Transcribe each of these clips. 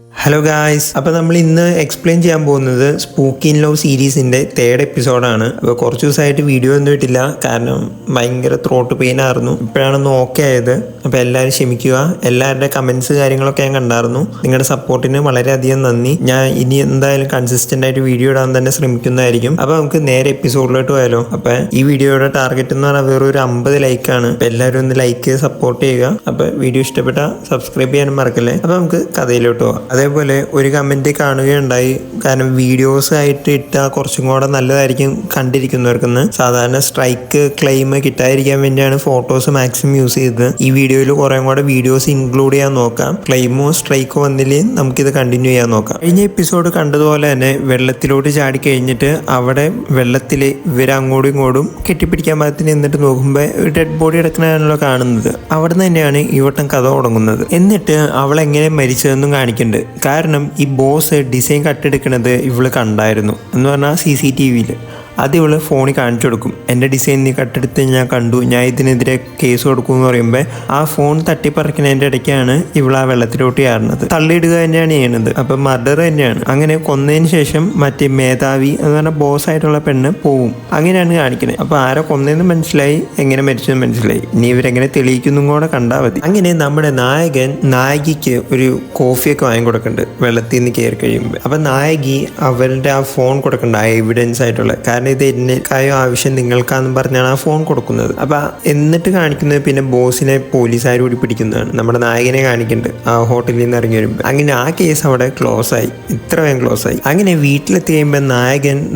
Hello guys, അപ്പോൾ നമ്മൾ ഇന്ന് എക്സ്പ്ലെയിൻ ചെയ്യാൻ പോകുന്നത് സ്പൂക്കി ഇൻ ലവ് സീരീസിൻ്റെ 3rd എപ്പിസോഡാണ്. അപ്പോൾ കുറച്ച് ദിവസമായിട്ട് വീഡിയോ ഒന്നും ഇട്ടില്ല, കാരണം ഭയങ്കര ത്രോട്ട് പെയിൻ ആയിരുന്നു. ഇപ്പോഴാണൊന്ന് ഓക്കെ ആയത്. അപ്പോൾ എല്ലാവരും ക്ഷമിക്കുക. എല്ലാവരുടെ കമൻസ് കാര്യങ്ങളൊക്കെ ഞാൻ കണ്ടായിരുന്നു. നിങ്ങളുടെ സപ്പോർട്ടിന് വളരെയധികം നന്ദി. ഞാൻ ഇനി എന്തായാലും കൺസിസ്റ്റൻ്റ് ആയിട്ട് വീഡിയോ ഇടാൻ തന്നെ ശ്രമിക്കുന്നതായിരിക്കും. അപ്പോൾ നമുക്ക് നേരെ എപ്പിസോഡിലോട്ട് പോയാലോ. അപ്പോൾ ഈ വീഡിയോയുടെ ടാർഗറ്റ് എന്ന് പറഞ്ഞാൽ വെറും ഒരു 50 ലൈക്കാണ്. അപ്പോൾ എല്ലാവരും ഒന്ന് ലൈക്ക് ചെയ്ത് സപ്പോർട്ട് ചെയ്യുക. അപ്പോൾ വീഡിയോ ഇഷ്ടപ്പെട്ടാൽ സബ്സ്ക്രൈബ് ചെയ്യാനും മറക്കല്ലേ. അപ്പോൾ നമുക്ക് കഥയിലോട്ട് പോകാം. അതേപോലെ ഒരു കമൻറ്റ് കാണുകയുണ്ടായി, കാരണം വീഡിയോസ് ആയിട്ട് ഇട്ടാൽ കുറച്ചും കൂടെ നല്ലതായിരിക്കും കണ്ടിരിക്കുന്നവർക്കെന്ന്. സാധാരണ സ്ട്രൈക്ക് ക്ലെയിം കിട്ടാതിരിക്കാൻ വേണ്ടിയാണ് ഫോട്ടോസ് മാക്സിമം യൂസ് ചെയ്തത്. ഈ വീഡിയോയിൽ കുറേ കൂടെ വീഡിയോസ് ഇൻക്ലൂഡ് ചെയ്യാൻ നോക്കാം. ക്ലെയിമോ സ്ട്രൈക്കോ വന്നില്ലെങ്കിൽ നമുക്കിത് കണ്ടിന്യൂ ചെയ്യാൻ നോക്കാം. കഴിഞ്ഞ എപ്പിസോഡ് കണ്ടതുപോലെ തന്നെ വെള്ളത്തിലോട്ട് ചാടി കഴിഞ്ഞിട്ട് അവിടെ വെള്ളത്തിൽ ഇവരങ്ങോട്ടും ഇങ്ങോട്ടും കെട്ടിപ്പിടിക്കാൻ പാകത്തിന് എന്നിട്ട് നോക്കുമ്പോൾ ഒരു ഡെഡ് ബോഡി കിടക്കണാണല്ലോ കാണുന്നത്. അവിടെ നിന്ന് തന്നെയാണ് ഈ വട്ടം കഥ തുടങ്ങുന്നത്. എന്നിട്ട് അവളെങ്ങനെ മരിച്ചതെന്നും കാണിക്കുന്നുണ്ട്. കാരണം ഈ ബോസ് ഡിസൈൻ കട്ടെടുക്കുന്നത് ഇവള് കണ്ടായിരുന്നു എന്ന് പറഞ്ഞാൽ CCTV-യിൽ. അത് ഇവള് ഫോണിൽ കാണിച്ചു കൊടുക്കും. എൻ്റെ ഡിസൈൻ നീ കട്ടെടുത്ത് ഞാൻ കണ്ടു, ഞാൻ ഇതിനെതിരെ കേസ് കൊടുക്കും എന്ന് പറയുമ്പോൾ ആ ഫോൺ തട്ടിപ്പറിക്കുന്നതിൻ്റെ ഇടയ്ക്കാണ് ഇവൾ ആ വെള്ളത്തിലോട്ട് കയറുന്നത്. തള്ളിയിടുക തന്നെയാണ് ചെയ്യുന്നത്. അപ്പം മർഡർ തന്നെയാണ്. അങ്ങനെ കൊന്നതിന് ശേഷം മറ്റേ മേധാവി എന്ന് പറഞ്ഞാൽ ബോസ് ആയിട്ടുള്ള പെണ്ണ് പോവും. അങ്ങനെയാണ് കാണിക്കുന്നത്. അപ്പോൾ ആരെ കൊന്നതെന്ന് മനസ്സിലായി, എങ്ങനെ മരിച്ചെന്ന് മനസ്സിലായി. ഇനി ഇവരെങ്ങനെ തെളിയിക്കുന്നതും കൂടെ കണ്ടാൽ മതി. അങ്ങനെ നമ്മുടെ നായികയ്ക്ക് ഒരു കോഫിയൊക്കെ വാങ്ങി കൊടുക്കുന്നുണ്ട് വെള്ളത്തിൽ നിന്ന് കയറി കഴിയുമ്പോൾ. അപ്പം നായകി അവരുടെ ആ ഫോൺ കൊടുക്കണ്ട, ആ എവിഡൻസ് ആയിട്ടുള്ള, കാരണം ഇത് എന്നേക്കായോ ആവശ്യം നിങ്ങൾക്കാന്ന് പറഞ്ഞാണ് ആ ഫോൺ കൊടുക്കുന്നത്. അപ്പം എന്നിട്ട് കാണിക്കുന്നത് പിന്നെ ബോസിനെ പോലീസുകാർ കൂടി പിടിക്കുന്നതാണ്. നമ്മുടെ നായകനെ കാണിക്കുന്നുണ്ട് ആ ഹോട്ടലിൽ നിന്ന് ഇറങ്ങി വരുമ്പോൾ. അങ്ങനെ ആ കേസ് അവിടെ ക്ലോസ് ആയി. ഇത്ര വേഗം ക്ലോസ് ആയി. അങ്ങനെ വീട്ടിലെത്തി കഴിയുമ്പോൾ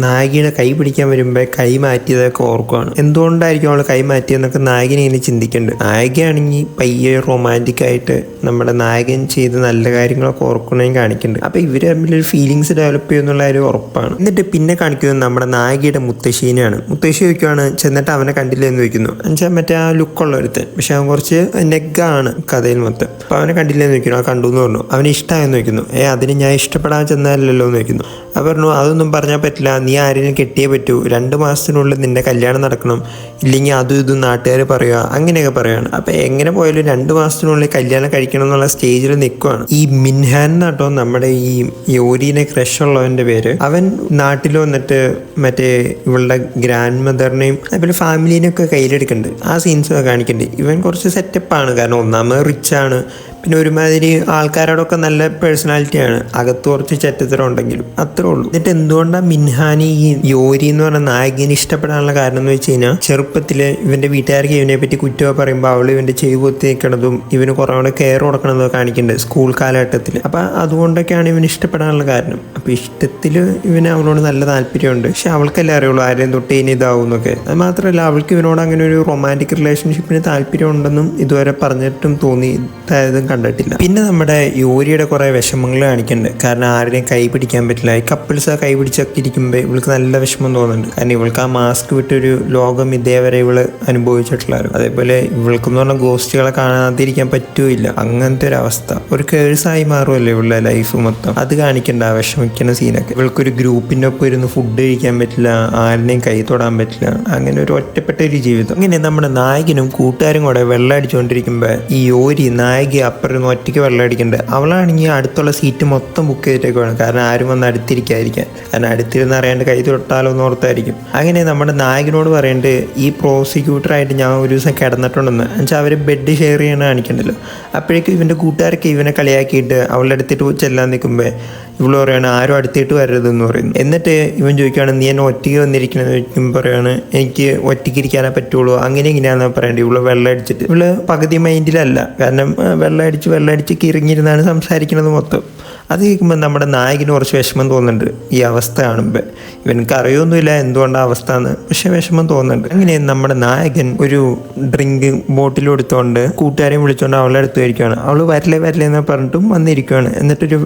നായകിയുടെ കൈ പിടിക്കാൻ വരുമ്പോൾ കൈ മാറ്റിയതൊക്കെ ഓർക്കുവാണ്. എന്തുകൊണ്ടായിരിക്കും അവൾ കൈ മാറ്റിയെന്നൊക്കെ നായകനെ ഇങ്ങനെ ചിന്തിക്കുന്നുണ്ട്. നായികയാണെങ്കിൽ പയ്യെ റൊമാൻറ്റിക് ആയിട്ട് നമ്മുടെ നായകൻ ചെയ്ത് നല്ല കാര്യങ്ങളൊക്കെ ഓർക്കണമെങ്കിൽ കാണിക്കുന്നുണ്ട്. അപ്പം ഇവർ തമ്മിലൊരു ഫീലിങ്സ് ഡെവലപ്പ് ചെയ്യുന്നുള്ള ഒരു ഉറപ്പാണ്. എന്നിട്ട് പിന്നെ കാണിക്കുന്നത് നമ്മുടെ നായികയുടെ മുത്തശ്ശീനെയാണ്. മുത്തശ്ശി ചോദിക്കുവാണ്, ചെന്നിട്ട് അവനെ കണ്ടില്ല എന്ന് ചോദിക്കുന്നു. എന്നുവെച്ചാൽ മറ്റേ ആ ലുക്കുള്ള ഒരുത്തൻ, പക്ഷെ അവൻ കുറച്ച് നെഗ്ഗാണ് കഥയിൽ മൊത്തം. അപ്പോൾ അവനെ കണ്ടില്ല എന്ന് ചോദിക്കുന്നു. ആ കണ്ടു എന്ന് പറഞ്ഞു. അവന് ഇഷ്ടമായെന്ന് ചോദിക്കുന്നു. അതിന് ഞാൻ ഇഷ്ടപ്പെടാൻ ചെന്നാലല്ലോ എന്ന് ചോദിക്കുന്നു. അവർ പറഞ്ഞു, അതൊന്നും പറഞ്ഞാൽ പറ്റില്ല, നീ ആരെയും കെട്ടിയേ പറ്റൂ, 2 മാസത്തിനുള്ളിൽ നിന്റെ കല്യാണം നടക്കണം, ഇല്ലെങ്കിൽ അതും ഇതും നാട്ടുകാർ പറയുക, അങ്ങനെയൊക്കെ പറയുകയാണ്. അപ്പം എങ്ങനെ പോയാലും 2 മാസത്തിനുള്ളിൽ കല്യാണം കഴിക്കണം എന്നുള്ള സ്റ്റേജിൽ നിൽക്കുവാണ്. ഈ മിൻഹാൻ എന്നാട്ടോ നമ്മുടെ ഈ യോരീനെ ക്രഷ് ഉള്ളവൻ്റെ പേര്. അവൻ നാട്ടിൽ വന്നിട്ട് മറ്റേ ഇവളുടെ ഗ്രാൻഡ് മദറിനെയും അതുപോലെ ഫാമിലീനെയൊക്കെ കയ്യിലെടുക്കുന്നുണ്ട്. ആ സീൻസൊക്കെ കാണിക്കുന്നുണ്ട്. ഇവൻ കുറച്ച് സെറ്റപ്പാണ്, കാരണം ഒന്നാമത് റിച്ചാണ്, പിന്നെ ഒരുമാതിരി ആൾക്കാരോടൊക്കെ നല്ല പേഴ്സണാലിറ്റിയാണ്. അകത്ത് കുറച്ച് ചെറ്റത്തരം ഉണ്ടെങ്കിലും അത്രേ ഉള്ളൂ. എന്നിട്ട് എന്തുകൊണ്ടാണ് മിൻഹാനി ഈ യോരി എന്ന് പറഞ്ഞ നായകന് ഇഷ്ടപ്പെടാനുള്ള കാരണം എന്ന് വെച്ച് കഴിഞ്ഞാൽ, ചെറുപ്പത്തിൽ ഇവൻ്റെ വീട്ടുകാർക്ക് ഇവനെ പറ്റി കുറ്റമൊക്കെ പറയുമ്പോൾ അവൾ ഇവൻ്റെ ചെവി പൊത്തി നിൽക്കണതും ഇവന് കുറേ കൂടെ കെയർ കൊടുക്കണതൊക്കെ കാണിക്കുന്നുണ്ട് സ്കൂൾ കാലഘട്ടത്തിൽ. അപ്പം അതുകൊണ്ടൊക്കെയാണ് ഇവന് ഇഷ്ടപ്പെടാനുള്ള കാരണം. അപ്പോൾ ഇഷ്ടത്തിൽ ഇവന് അവളോട് നല്ല താല്പര്യമുണ്ട്, പക്ഷെ അവൾക്കല്ലേ അറിയുള്ളൂ ആരെയും തൊട്ട് ഇനി ഇതാവും എന്നൊക്കെ. അത് മാത്രമല്ല അവൾക്ക് ഇവനോട് അങ്ങനെ ഒരു റൊമാൻറ്റിക് റിലേഷൻഷിപ്പിന് താല്പര്യമുണ്ടെന്നും ഇതുവരെ പറഞ്ഞിട്ടും തോന്നിയതായതും കണ്ടിട്ടില്ല. പിന്നെ നമ്മുടെ യോരിയുടെ കുറേ വിഷമങ്ങൾ കാണിക്കുന്നുണ്ട്. കാരണം ആരുടെയും കൈ പിടിക്കാൻ പറ്റില്ല. ഈ കപ്പിൾസ് ആ കൈ പിടിച്ചൊക്കെ ഇരിക്കുമ്പോൾ ഇവൾക്ക് നല്ല വിഷമം തോന്നുന്നുണ്ട്. കാരണം ഇവൾക്ക് ആ മാസ്ക് വിട്ടൊരു ലോകം ഇതേവരെ ഇവള് അനുഭവിച്ചിട്ടുള്ളായിരുന്നു. അതേപോലെ ഇവൾക്കെന്ന് പറഞ്ഞാൽ ഗോസ്റ്റുകളെ കാണാതിരിക്കാൻ പറ്റൂല്ല. അങ്ങനത്തെ ഒരു അവസ്ഥ ഒരു കേഴ്സായി മാറുമല്ലോ ഇവളുടെ ലൈഫ് മൊത്തം. അത് കാണിക്കണ്ട ആ വിഷമിക്കുന്ന സീനൊക്കെ. ഇവൾക്കൊരു ഗ്രൂപ്പിൻ്റെ ഒപ്പം ഇരുന്ന് ഫുഡ് കഴിക്കാൻ പറ്റില്ല, ആരുടെയും കൈ തൊടാൻ പറ്റില്ല. അങ്ങനെ ഒരു ഒറ്റപ്പെട്ട ഒരു ജീവിതം. അങ്ങനെ നമ്മുടെ നായകനും കൂട്ടുകാരും കൂടെ വെള്ളം അടിച്ചുകൊണ്ടിരിക്കുമ്പോൾ ഈ യോരി നായകി അപ്പുറം ഒറ്റയ്ക്ക് വെള്ളം അടിക്കുന്നുണ്ട്. അവളാണെങ്കിൽ അടുത്തുള്ള സീറ്റ് മൊത്തം ബുക്ക് ചെയ്തിട്ടേക്കുവാണ്, കാരണം ആരും വന്ന് അടുത്തിരിക്കാതിരിക്കാൻ. കാരണം അടുത്തിരുന്ന് അറിയാണ്ട് കൈ തൊട്ടാലോ എന്ന് ഓർത്തായിരിക്കും. അങ്ങനെ നമ്മുടെ നായകനോട് പറയുന്നുണ്ട്, ഈ പ്രോസിക്യൂട്ടറായിട്ട് ഞാൻ ഒരു ദിവസം കിടന്നിട്ടുണ്ടെന്ന്. എന്നുവെച്ചാൽ അവർ ബെഡ് ഷെയർ ചെയ്യണ കാണിക്കണ്ടല്ലോ. അപ്പോഴേക്കും ഇവൻ്റെ കൂട്ടുകാരൊക്കെ ഇവനെ കളിയാക്കിയിട്ട് അവളുടെ അടുത്തിട്ട് ചെല്ലാൻ നിൽക്കുമ്പോൾ ഇവള് പറയാണ്, ആരും അടുത്തിട്ട് വരരുതെന്ന് പറയുന്നു. എന്നിട്ട് ഇവൻ ചോദിക്കുകയാണ്, നീ എന്നെ ഒറ്റയ്ക്ക് വന്നിരിക്കണമെന്ന് ചോദിക്കുമ്പോൾ പറയാണ്, എനിക്ക് ഒറ്റയ്ക്ക് ഇരിക്കാനേ പറ്റുള്ളൂ, അങ്ങനെ ഇങ്ങനെയാണെന്ന് പറയേണ്ടത്. ഇവള് വെള്ളം അടിച്ചിട്ട് ഇവള് പകുതി മൈൻഡിലല്ല, കാരണം വെള്ളം അടിച്ച് കിറങ്ങിയിരുന്നാണ് സംസാരിക്കുന്നത് മൊത്തം. അത് കേൾക്കുമ്പോൾ നമ്മുടെ നായകന് കുറച്ച് വിഷമം തോന്നുന്നുണ്ട് ഈ അവസ്ഥ കാണുമ്പോൾ. ഇവനക്ക് അറിയൊന്നുമില്ല എന്തുകൊണ്ടാണ് അവസ്ഥ എന്ന്, പക്ഷെ വിഷമം തോന്നുന്നുണ്ട്. അങ്ങനെ നമ്മുടെ നായകൻ ഒരു ഡ്രിങ്ക് ബോട്ടിൽ എടുത്തുകൊണ്ട് കൂട്ടുകാരെയും വിളിച്ചുകൊണ്ട് അവളെ അടുത്ത് വരികയാണ്. അവൾ വരലേ എന്ന് പറഞ്ഞിട്ടും വന്നിരിക്കുകയാണ്. എന്നിട്ടൊരു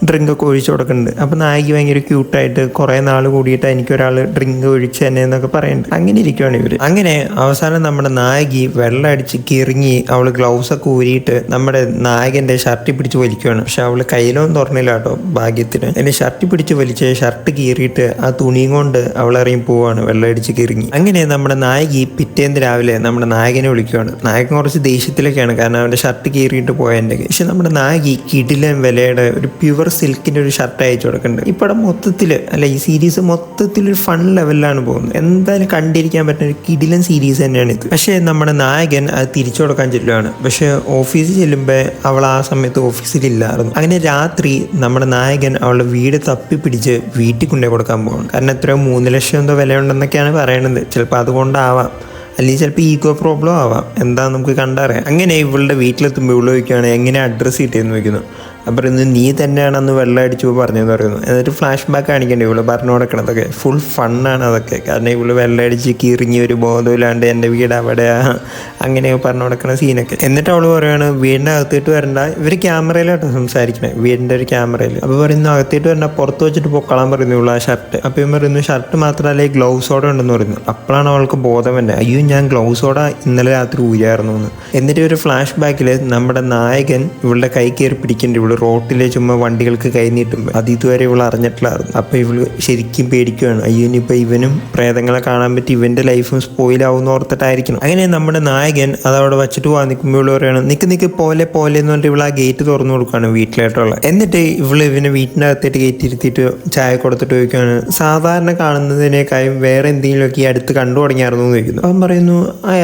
ഡ്രിങ്കൊക്കെ ഒഴിച്ചു കൊടുക്കുന്നുണ്ട്. അപ്പോൾ നായിക ഭയങ്കര ക്യൂട്ടായിട്ട് കുറേ നാൾ കൂടിയിട്ട് എനിക്കൊരാൾ ഡ്രിങ്ക് ഒഴിച്ച് തന്നെ എന്നൊക്കെ പറയുന്നുണ്ട്. അങ്ങനെ ഇരിക്കുകയാണ് ഇവർ. അങ്ങനെ അവസാനം നമ്മുടെ നായകി വെള്ളം അടിച്ച് കിറങ്ങി അവൾ ഗ്ലൗസ് ഒക്കെ ഊരിയിട്ട് നമ്മുടെ നായകന്റെ ഷർട്ട് പിടിച്ച് വലിക്കുകയാണ്. പക്ഷെ അവള് കയ്യിലൊന്നും തുറന്നില്ല കേട്ടോ ഭാഗ്യത്തിന്. എന്നെ ഷർട്ട് പിടിച്ച് വലിച്ച് ഷർട്ട് കീറിയിട്ട് ആ തുണിയും കൊണ്ട് അവൾ ഇറങ്ങി പോവാണ് വെള്ളം അടിച്ച് കിറങ്ങി. അങ്ങനെ നമ്മുടെ നായകി പിറ്റേന്ന് രാവിലെ നമ്മുടെ നായകനെ വിളിക്കുകയാണ്. നായകൻ കുറച്ച് ദേഷ്യത്തിലൊക്കെയാണ്, കാരണം അവന്റെ ഷർട്ട് കീറിയിട്ട് പോയതിൻ്റെ. പക്ഷെ നമ്മുടെ നായകി കിടിലൻ വിലയുടെ ഒരു പ്യുവർ സിൽക്കിന്റെ ഒരു ഷർട്ട് അയച്ചു കൊടുക്കുന്നുണ്ട്. ഇപ്പൊ മൊത്തത്തിൽ അല്ല, ഈ സീരീസ് മൊത്തത്തിൽ ഒരു ഫൺ ലെവലിലാണ് പോകുന്നത്. എന്തായാലും കണ്ടിരിക്കാൻ പറ്റുന്ന ഒരു കിടിലൻ സീരീസ് തന്നെയാണ് ഇത്. പക്ഷെ നമ്മുടെ നായകൻ അത് തിരിച്ചു കൊടുക്കാൻ ചെല്ലുകയാണ്. പക്ഷെ ഓഫീസിൽ ചെല്ലുമ്പോൾ അവൾ ആ സമയത്ത് ഓഫീസിലില്ലായിരുന്നു. അങ്ങനെ രാത്രി നമ്മുടെ നായകൻ അവളുടെ വീട് തപ്പി പിടിച്ച് വീട്ടിൽ കൊണ്ടു കൊടുക്കാൻ പോകണം. കാരണം എത്രയോ 3 ലക്ഷം എന്തോ വിലയുണ്ടെന്നൊക്കെയാണ് പറയണത്. ചിലപ്പോൾ അതുകൊണ്ടാവാം, അല്ലെങ്കിൽ ചിലപ്പോൾ ഈഗോ പ്രോബ്ലം ആവാം, എന്താ നമുക്ക് കണ്ടറിയാം. അങ്ങനെ ഇവളുടെ വീട്ടിലെത്തുമ്പോൾ ഇവള് ചോദിക്കുകയാണ് എങ്ങനെ അഡ്രസ്സ് കിട്ടിയെന്ന് ചോദിക്കുന്നു. അപ്പം പറയുന്നു നീ തന്നെയാണ് അന്ന് വെള്ളം അടിച്ചു പറഞ്ഞതെന്ന് പറയുന്നു. എന്നിട്ട് ഫ്ലാഷ് ബാക്ക് കാണിക്കണ്ടേ ഇവള് പറഞ്ഞു കൊടുക്കണതൊക്കെ. ഫുൾ ഫണ്ണാണ് അതൊക്കെ. കാരണം ഇവള് വെള്ളം അടിച്ച് കിറിഞ്ഞ് ഒരു ബോധമില്ലാണ്ട് എൻ്റെ വീട് അവിടെയാ അങ്ങനെയൊക്കെ പറഞ്ഞു കൊടുക്കണ സീനൊക്കെ. എന്നിട്ട് അവള് പറയുകയാണ് വീടിൻ്റെ അകത്തേട്ട് വരണ്ട. ഇവർ ക്യാമറയിലാട്ടോ സംസാരിക്കണേ, വീടിൻ്റെ ഒരു ക്യാമറയിൽ. അപ്പോൾ പറയുന്നു അകത്തേട്ട് വരണ്ട, പുറത്ത് വെച്ചിട്ട് പൊക്കളാൻ പറയുന്നു ഇവള് ആ ഷർട്ട്. അപ്പം ഇവൻ പറയുന്നു ഷർട്ട് മാത്രമല്ല ഗ്ലൗസോടെ ഉണ്ടെന്ന് പറയുന്നു. അപ്പോഴാണ് അവൾക്ക് ബോധം തന്നെ, അയ്യോ ഞാൻ ഗ്ലൗസോടെ ഇന്നലെ രാത്രി ഊരായിരുന്നു എന്ന്. എന്നിട്ട് ഒരു ഫ്ലാഷ് ബാക്കിൽ നമ്മുടെ നായകൻ ഇവളുടെ കൈ കയറി പിടിക്കേണ്ടി ഇവള് റോട്ടിലെ ചുമ്മാ വണ്ടികൾക്ക് കൈ നീട്ടുമ്പോൾ അത് ഇതുവരെ ഇവൾ അറിഞ്ഞിട്ടില്ലായിരുന്നു. അപ്പോൾ ഇവള് ശരിക്കും പേടിക്കുകയാണ്, അയ്യോ ഇനിയിപ്പോൾ ഇവനും പ്രേതങ്ങളെ കാണാൻ പറ്റി ഇവൻ്റെ ലൈഫും സ്പോയിലാവുമെന്ന് ഓർത്തിട്ടായിരിക്കണം. അങ്ങനെ നമ്മുടെ നായകൻ അതവിടെ വെച്ചിട്ട് പോകാൻ നിൽക്കുമ്പോൾ ഇവള് പറയുകയാണ് നിക്ക് പോലെ എന്ന് പറഞ്ഞിട്ട് ഇവൾ ആ ഗേറ്റ് തുറന്നു കൊടുക്കുകയാണ് വീട്ടിലായിട്ടുള്ള. എന്നിട്ട് ഇവനെ വീട്ടിൻ്റെ അകത്തേട്ട് ഗേറ്റ് ഇരുത്തിയിട്ട് ചായ കൊടുത്തിട്ട് ചോദിക്കുകയാണ് സാധാരണ കാണുന്നതിനേക്കാളും വേറെ എന്തെങ്കിലുമൊക്കെ ഈ അടുത്ത് കണ്ടു തുടങ്ങിയായിരുന്നു എന്ന് ചോദിക്കുന്നു. അവൻ പറയുന്നു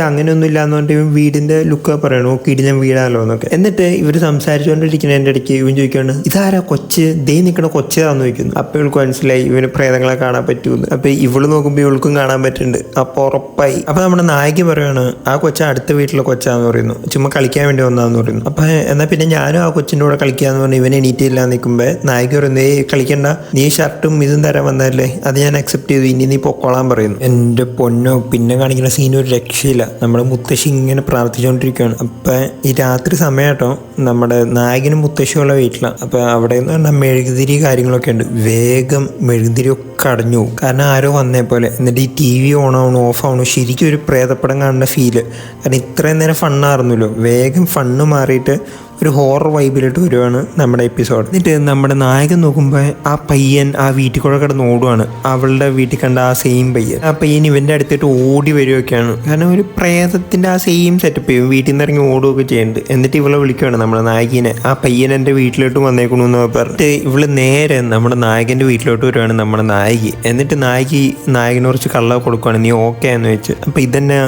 അങ്ങനെയൊന്നും ഇല്ല എന്ന് പറഞ്ഞിട്ട് ഇവൻ വീടിൻ്റെ ലുക്ക് പറയണു, കിടിലൻ വീടാണല്ലോ എന്നൊക്കെ. എന്നിട്ട് ഇവർ സംസാരിച്ചുകൊണ്ടിരിക്കുന്നതിൻ്റെ ഇടയ്ക്ക് ഇവൻ ചോദിക്കുകയാണ് ഇതാരാ കൊച്ച്, ദേ നിൽക്കണ കൊച്ചതാന്ന് ചോദിക്കുന്നു. അപ്പോൾ ഇവൾക്ക് മനസ്സിലായി ഇവന് പ്രേതങ്ങളെ കാണാൻ പറ്റൂന്ന്. അപ്പോൾ ഇവള് നോക്കുമ്പോൾ ഇവൾക്കും കാണാൻ പറ്റുന്നുണ്ട്. അപ്പോൾ ഉറപ്പായി. അപ്പോൾ നമ്മുടെ നായിക പറയുകയാണ് ആ കൊച്ച അടുത്ത വീട്ടിലെ കൊച്ചാന്ന് പറയുന്നു, ചുമ്മാ കളിക്കാൻ വേണ്ടി വന്നാന്ന് പറയുന്നു. അപ്പം എന്നാൽ പിന്നെ ഞാനും ആ കൊച്ചിൻ്റെ കൂടെ കളിക്കാന്ന് പറഞ്ഞു ഇവൻ എണീറ്റില്ല നിൽക്കുമ്പോൾ നായിക പറയുന്നു കളിക്കണ്ട, നീ ഷർട്ടും ഇതും തരാൻ വന്നതല്ലേ, അത് ഞാൻ അക്സെപ്റ്റ് ചെയ്തു, ഇനി നീ പൊക്കോളാൻ പറയുന്നു. എൻ്റെ പൊന്നോ, പിന്നെ കാണിക്കുന്ന സീൻ ഒരു രക്ഷയില്ല. നമ്മുടെ മുത്തശ്ശി ഇങ്ങനെ പ്രാർത്ഥിച്ചുകൊണ്ടിരിക്കുകയാണ്. അപ്പം ഈ രാത്രി സമയമാട്ടോ നമ്മുടെ നായകനും മുത്തശ്ശിയുള്ള വീട്ടിലാണ്. അപ്പോൾ അവിടെ നിന്ന് പറഞ്ഞാൽ മെഴുകുതിരി കാര്യങ്ങളൊക്കെ ഉണ്ട്. വേഗം മെഴുകുതിരി ഒക്കെ അടഞ്ഞു പോകും, കാരണം ആരോ വന്നേ പോലെ. എന്നിട്ട് ഈ TV ഓണാവണു ഓഫ് ആവണു, ശരിക്കും ഒരു പ്രേതപ്പടം കാണുന്ന ഫീല്. കാരണം ഇത്രയും നേരം ഫണ്ണായിരുന്നല്ലോ, വേഗം ഫണ്ണ് മാറിയിട്ട് ഒരു ഹൊറർ വൈബിലിട്ട് വരുവാണ് നമ്മുടെ എപ്പിസോഡ്. എന്നിട്ട് നമ്മുടെ നായകൻ നോക്കുമ്പോൾ ആ പയ്യൻ ആ വീട്ടിൽ കൂടെ കിടന്ന് ഓടുവാണ്. അവളുടെ വീട്ടിൽ കണ്ട ആ സെയിം പയ്യൻ. ആ പയ്യൻ ഇവൻ്റെ അടുത്തിട്ട് ഓടി വരികയൊക്കെയാണ്. കാരണം ഒരു പ്രേതത്തിൻ്റെ ആ സെയിം സെറ്റപ്പ് ചെയ്യും, വീട്ടിൽ നിന്ന് ഇറങ്ങി ഓടുകയൊക്കെ ചെയ്യുന്നുണ്ട്. എന്നിട്ട് ഇവളെ വിളിക്കുകയാണ് നമ്മുടെ നായകനെ, ആ പയ്യൻ എൻ്റെ വീട്ടിലോട്ട് വന്നേക്കണമെന്ന് പറഞ്ഞിട്ട് ഇവള് നേരെ നമ്മുടെ നായകൻ്റെ വീട്ടിലോട്ട് വരുവാണ് നമ്മുടെ നായകി. എന്നിട്ട് നായകനെ കുറച്ച് കള്ളൊക്കെ കൊടുക്കുകയാണ്, നീ ഓക്കെ ആന്ന് ചോദിച്ചു. അപ്പോൾ ഇതന്നെ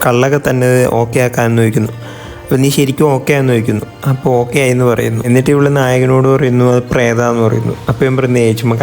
കള്ളൊക്കെ തന്നെ ഓക്കെ ആക്കാമെന്ന് ചോദിക്കുന്നു. അപ്പോൾ നീ ശരിക്കും ഓക്കെ ആണെന്ന് ചോദിക്കുന്നു. അപ്പോൾ ഓക്കെ ആയെന്ന് പറയുന്നു. എന്നിട്ട് ഇവള് നായകനോട് പറയുന്നു അത് പ്രേതാന്ന് പറയുന്നു. അപ്പോൾ ഞാൻ പറയുന്നത് ചുമ്മാ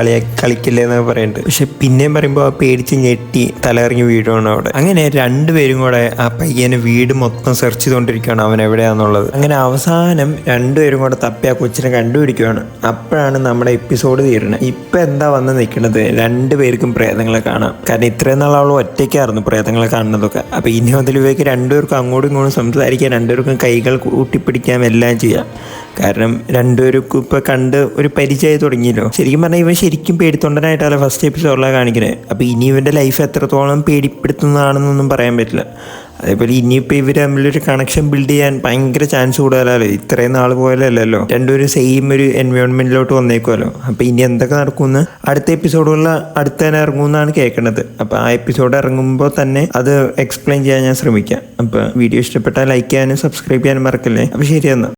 കളിക്കില്ലേ എന്നൊക്കെ പറയുന്നുണ്ട്. പക്ഷെ പിന്നെയും പറയുമ്പോൾ ആ പേടിച്ച് ഞെട്ടി തലകറങ്ങി വീടുവാണ് അവിടെ. അങ്ങനെ രണ്ടുപേരും കൂടെ ആ പയ്യനെ വീട് മൊത്തം സെർച്ച് ചെയ്തുകൊണ്ടിരിക്കുകയാണ് അവൻ എവിടെയാണെന്നുള്ളത്. അങ്ങനെ അവസാനം രണ്ടുപേരും കൂടെ തപ്പി ആ കൊച്ചിനെ കണ്ടുപിടിക്കുകയാണ്. അപ്പോഴാണ് നമ്മുടെ എപ്പിസോഡ് തീരുന്നത്. ഇപ്പം എന്താ വന്ന് നിൽക്കുന്നത്, രണ്ടുപേർക്കും പ്രേതങ്ങളെ കാണാം. കാരണം ഇത്രയും നാൾ അവൾ ഒറ്റയ്ക്കായിരുന്നു പ്രേതങ്ങളെ കാണുന്നതൊക്കെ. അപ്പോൾ ഇനി മുതൽ ഇവയ്ക്ക് രണ്ടുപേർക്കും അങ്ങോട്ടും ഇങ്ങോട്ടും സംസാരിക്കാൻ, രണ്ടുപേർക്കും കൈകൾ കൂട്ടിപ്പിടിക്കാം, എല്ലാം ചെയ്യാം. കാരണം രണ്ടുപേർക്കും ഇപ്പോൾ കണ്ട് ഒരു പരിചയമായി തുടങ്ങിയല്ലോ. ശരിക്കും പറഞ്ഞാൽ ഇവൻ ശരിക്കും പേടിത്തൊണ്ടനായിട്ടല്ല ഫസ്റ്റ് എപ്പിസോഡിലാണ് കാണിക്കുന്നത്. അപ്പോൾ ഇനി ഇവൻ്റെ ലൈഫ് എത്രത്തോളം പേടിപ്പെടുത്തുന്നതാണെന്നൊന്നും പറയാൻ പറ്റില്ല. അതേപോലെ ഇനിയിപ്പോൾ ഇവർ തമ്മിലൊരു കണക്ഷൻ ബിൽഡ് ചെയ്യാൻ ഭയങ്കര ചാൻസ് കൂടുതലല്ലോ. ഇത്രയും നാൾ പോലെയല്ലല്ലോ, രണ്ടുപേരും സെയിം ഒരു എൻവയോൺമെൻറ്റിലോട്ട് വന്നേക്കുമല്ലോ. അപ്പോൾ ഇനി എന്തൊക്കെ നടക്കുമെന്ന് അടുത്ത എപ്പിസോഡുകളിൽ അടുത്ത് തന്നെ ഇറങ്ങുമെന്നാണ് കേൾക്കുന്നത്. അപ്പോൾ ആ എപ്പിസോഡ് ഇറങ്ങുമ്പോൾ തന്നെ അത് എക്സ്പ്ലെയിൻ ചെയ്യാൻ ഞാൻ ശ്രമിക്കാം. അപ്പോൾ വീഡിയോ ഇഷ്ടപ്പെട്ടാൽ ലൈക്ക് ചെയ്യാനും സബ്സ്ക്രൈബ് ചെയ്യാനും മറക്കല്ലേ. അപ്പോൾ ശരി എന്നാൽ.